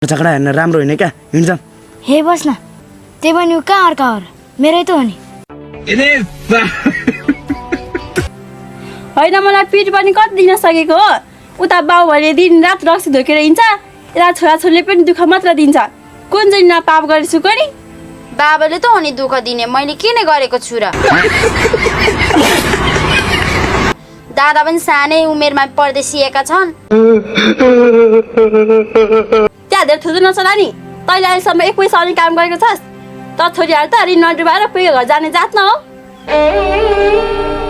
झगडा हेर्न राम्रो होइन क्या, हिँड्छौँ। हे बस्न, त्यही पनि कहाँ अर्का हो र? मेरै त हो नि। होइन मलाई पिठ पनि कति दिन सकेको हो। उता बाउ भने दिन रात रक्सी धोकेर हिँड्छ, यता छोराछोरीले पनि दुःख मात्र दिन्छ। कुन चाहिँ नपाप गरेछु नि? बाबाले त हो नि दुःख दिने, मैले किन गरेको छु र? दादा पनि सानै उमेरमा परदेशिएका छन्। त्यहाँ धेरै थुदो नचला नि। तैँले अहिलेसम्म एक पैसा आउने काम गरेको छस्? त छोरीहरू त ऋण नडुबाएर पुगेको घर जाने जात न हो।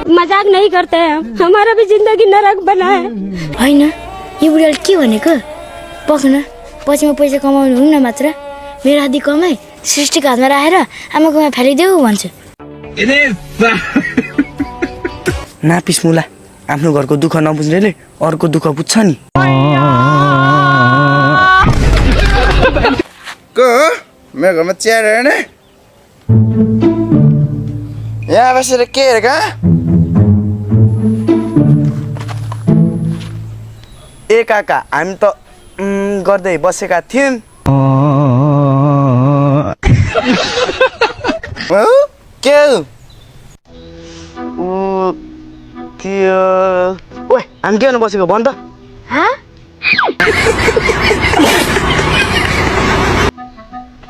मजाक नहीं करते हैं, हमारा भी जिंदगी नरक बना है। होइन, यो बुढाले के भनेको? पक्न पछि म पैसा कमाउनु हुन्न मात्र, मेरो आदि कमाइ सृष्टिको हातमा राखेर आमाकोमा फालिदेऊ भन्छु। नापिस मुला, आफ्नो घरको दुःख नबुझ्नेले अर्को दुःख बुझ्छ नि। को हो? मेरो घरमा चियर हेर्न यहाँ बसेर के हेरेका? ए काका, हामी त गर्दै बसेका थियौँ। के त्यो ओए, हामी के गर्नु बसेको भन् त?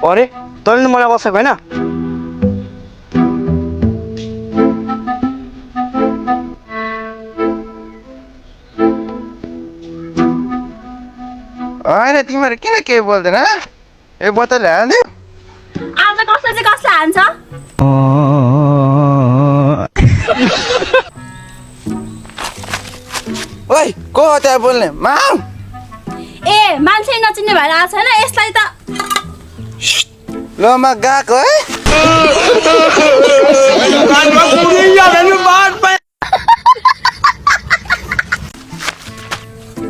अरे तैँले मलाई बसेको होइन? होइन तिमीहरू किन केही बोल्दैन? ए बोतल हाल्दियो। आज कसले चाहिँ कसलाई हान्छ? ओइ को हो त्यहाँ बोल्ने? माउ ए मान्छे नचिन्ने भएर आएको छैन यसलाई त। ल म गएको है।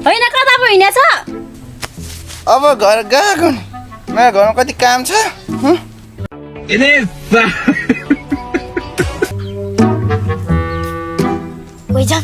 होइन कता पो हिँडेछ? अब घर गएको नि, मेरो घरमा कति काम छ। गइजाम।